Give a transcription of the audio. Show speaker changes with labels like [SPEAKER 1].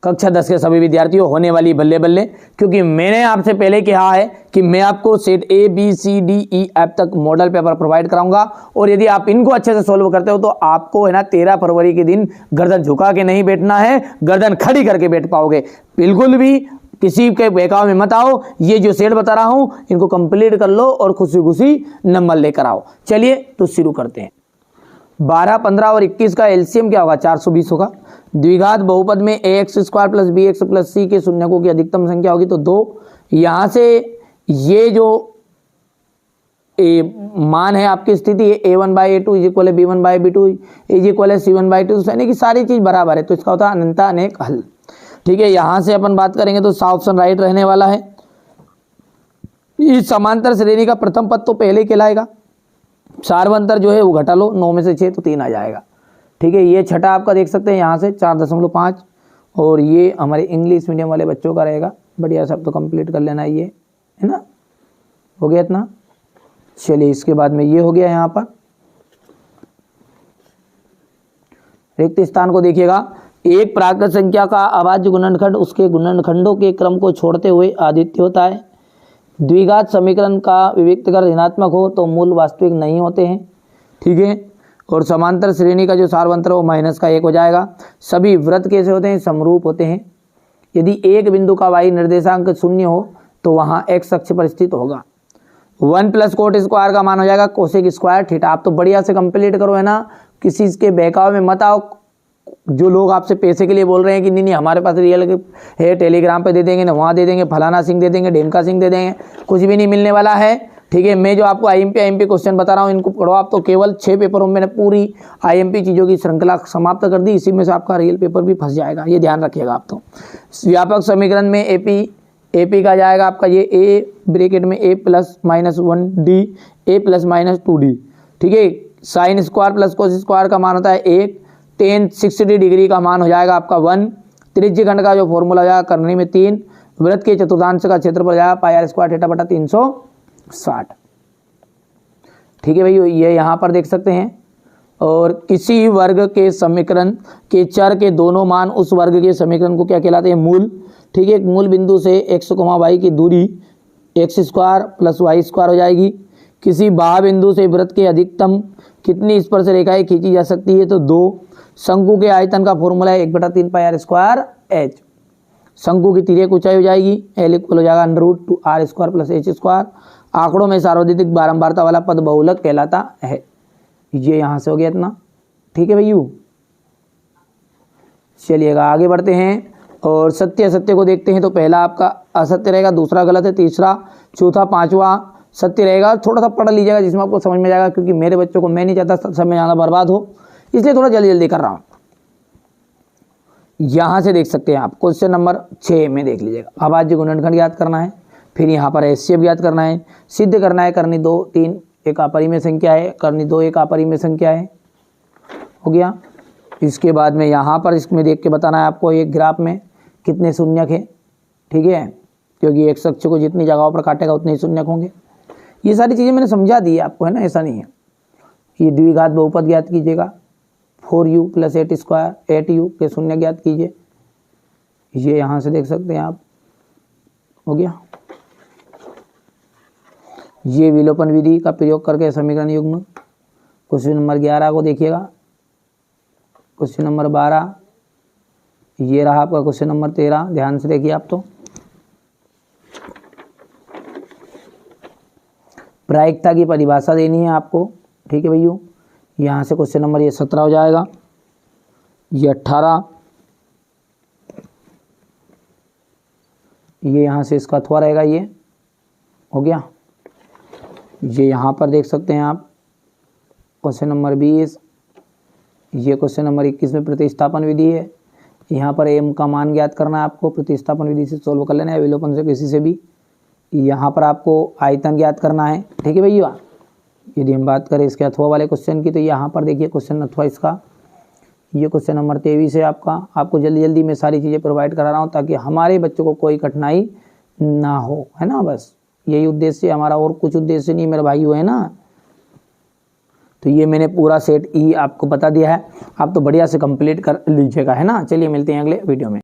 [SPEAKER 1] कक्षा 10 के सभी विद्यार्थियों होने वाली बल्ले बल्ले, क्योंकि मैंने आपसे पहले कहा है कि मैं आपको set A B C D E F तक मॉडल पेपर प्रोवाइड कराऊंगा, और यदि आप इनको अच्छे से सोल्व करते हो तो आपको है ना 13 फरवरी के दिन गर्दन झुका के नहीं बैठना है, गर्दन खड़ी करके बैठ पाओगे। बिल्कुल भी किसी के बहकाव में मत आओ। ये जो सेट बता रहा हूं इनको कंप्लीट कर लो और खुशी खुशी नंबर लेकर आओ। चलिए तो शुरू करते हैं। 12, 15 और 21 का एलसीएम क्या होगा? 420 होगा। द्विघात बहुपद में ax square plus b x plus c के शून्यकों की अधिकतम संख्या होगी तो 2। यहां से ये जो मान है आपकी स्थिति है a1/a2 इज इक्वल है b1/b2 इज इक्वल है c1/2, यानी कि सारी चीज बराबर है, तो इसका होता है अनंत अनेक हल। ठीक है, यहां से अपन बात करेंगे तो सा ऑप्शन राइट रहने वाला है। इस समांतर श्रेणी का प्रथम पद तो पहले कहलाएगा, सार्वंतर जो है वो घटा लो, 9 में से 6 तो 3 आ जाएगा। ठीक है, ये छठा आपका देख सकते हैं यहाँ से 4.5, और ये हमारे इंग्लिश मीडियम वाले बच्चों का रहेगा। बढ़िया, सब तो कंप्लीट कर लेना ये है ना, हो गया इतना। चलिए इसके बाद में ये हो गया। यहाँ पर रिक्त स्थान को देखिएगा। एक प्राकृत संख्या का अभाज्य गुणनखंड उसके गुणनखंडों के क्रम को छोड़ते हुए आदित्य होता है। द्विघात समीकरण का विविक्त कर ऋणात्मक हो तो मूल वास्तविक नहीं होते हैं। ठीक है, और समांतर श्रेणी का जो सार्वंतर वो -1 हो जाएगा। सभी वृत्त कैसे होते हैं? समरूप होते हैं। यदि एक बिंदु का y निर्देशांक 0 हो तो वहाँ x अक्ष पर स्थित होगा। 1 + कोट स्क्वायर का मान हो जाएगा कोसेक स्क्वायर थीटा। आप तो बढ़िया से कंप्लीट करो है ना, किसी के बहकाव में मत आओ। जो लोग आपसे पैसे के लिए बोल रहे हैं कि नहीं हमारे पास रियल है, टेलीग्राम पे दे देंगे ना, वहाँ दे देंगे, फलाना सिंह दे देंगे, ढेमका सिंह दे देंगे, कुछ भी नहीं मिलने वाला है। ठीक है, मैं जो आपको आईएमपी क्वेश्चन बता रहा हूँ इनको पढ़ो आप। तो केवल 6 पेपरों में मैंने पूरी आईएमपी चीज़ों की श्रृंखला समाप्त कर दी, इसी में से आपका रियल पेपर भी फंस जाएगा, ये ध्यान रखिएगा आप। तो व्यापक समीकरण में एपी का जाएगा आपका ये a ब्रैकेट में a + -1d a + -2d। ठीक है, sine square plus cos square का मान होता है 1। tan 60 डिग्री का मान हो जाएगा आपका 1। त्रिज्यखंड का जो फॉर्मूला हो जाएगा करनी में 3। वृत्त के चतुर्थांश का क्षेत्रफल हो जाएगा πr² थीटा बटा 360। ठीक है भाई, ये यहाँ पर देख सकते हैं। और किसी वर्ग के समीकरण के चर के दोनों मान उस वर्ग के समीकरण को क्या कहलाते हैं? मूल। ठीक है, मूल बिंदु से x, y की दूरी x² + y² हो जाएगी। किसी बाह्य बिंदु से वृत्त के अधिकतम कितनी स्पर्श रेखाएं खींची जा सकती है? तो 2। शंकु के आयतन का फॉर्मूला है 1/3 πr² h। शंकु की तिर्यक ऊंचाई हो जाएगी L इक्वल हो जाएगा √2r² + h²। आंकड़ों में सार्वधिक बारंबारता वाला पद बहुलक कहलाता है। ये यहाँ से हो गया इतना। ठीक है भैया, चलिएगा आगे बढ़ते हैं और सत्य असत्य को देखते हैं। तो पहला आपका असत्य रहेगा, दूसरा गलत है, तीसरा, चौथा, पांचवा सत्य रहेगा। थोड़ा सा पढ़ लीजिएगा जिसमें आपको समझ में जाएगा, क्योंकि मेरे बच्चों को मैं नहीं चाहता समय ज़्यादा बर्बाद हो, इसलिए थोड़ा जल्दी जल्दी कर रहा हूँ। यहाँ से देख सकते हैं आप क्वेश्चन नंबर 6 में देख लीजिएगा। अभाज्य गुणनखंड याद करना है, फिर यहाँ पर एचसीएफ याद करना है, सिद्ध करना है करनी 2, 3 एक अपरिमेय संख्या है, करनी 2 एक अपरिमेय संख्या है। हो गया। इसके बाद में यहाँ पर इसमें देख के बताना है आपको एक ग्राफ में कितने शून्यक है। ठीक है, क्योंकि एक अक्ष को जितनी जगहों पर काटेगा उतने ही शून्यक होंगे। ये सारी चीज़ें मैंने समझा दी है आपको, है ना, ऐसा नहीं है। ये द्विघात बहुपद ज्ञात कीजिएगा, 4u + 8² 8u के शून्य ज्ञात कीजिए। ये यहाँ से देख सकते हैं आप। हो गया। ये विलोपन विधि का प्रयोग करके समीकरण युग्म। क्वेश्चन नंबर 11 को देखिएगा, क्वेश्चन नंबर 12, ये रहा आपका क्वेश्चन नंबर 13। ध्यान से देखिए आप। तो प्रायिकता की परिभाषा देनी है आपको। ठीक है भैया, यहाँ से क्वेश्चन नंबर ये 17 हो जाएगा, ये 18, ये यहाँ से इसका अथवा रहेगा। ये हो गया। ये यहाँ पर देख सकते हैं आप क्वेश्चन नंबर 20, ये क्वेश्चन नंबर 21 में प्रतिस्थापन विधि है। यहाँ पर m का मान ज्ञात करना है आपको, प्रतिस्थापन विधि से सोल्व कर लेना है, विलोपन से किसी से भी। यहाँ पर आपको आयतन ज्ञात करना है। ठीक है भैया, यदि हम बात करें इसके अथवा वाले क्वेश्चन की, तो यहाँ पर देखिए क्वेश्चन अथवा इसका, ये क्वेश्चन नंबर 23 है आपका। आपको जल्दी जल्दी मैं सारी चीज़ें प्रोवाइड करा रहा हूँ ताकि हमारे बच्चों को कोई कठिनाई ना हो, है ना। बस यही उद्देश्य है हमारा, और कुछ उद्देश्य नहीं मेरे भाइयों, है ना। तो ये मैंने पूरा सेट ई आपको बता दिया है, आप तो बढ़िया से कंप्लीट कर लीजिएगा, है ना। चलिए मिलते हैं अगले वीडियो में।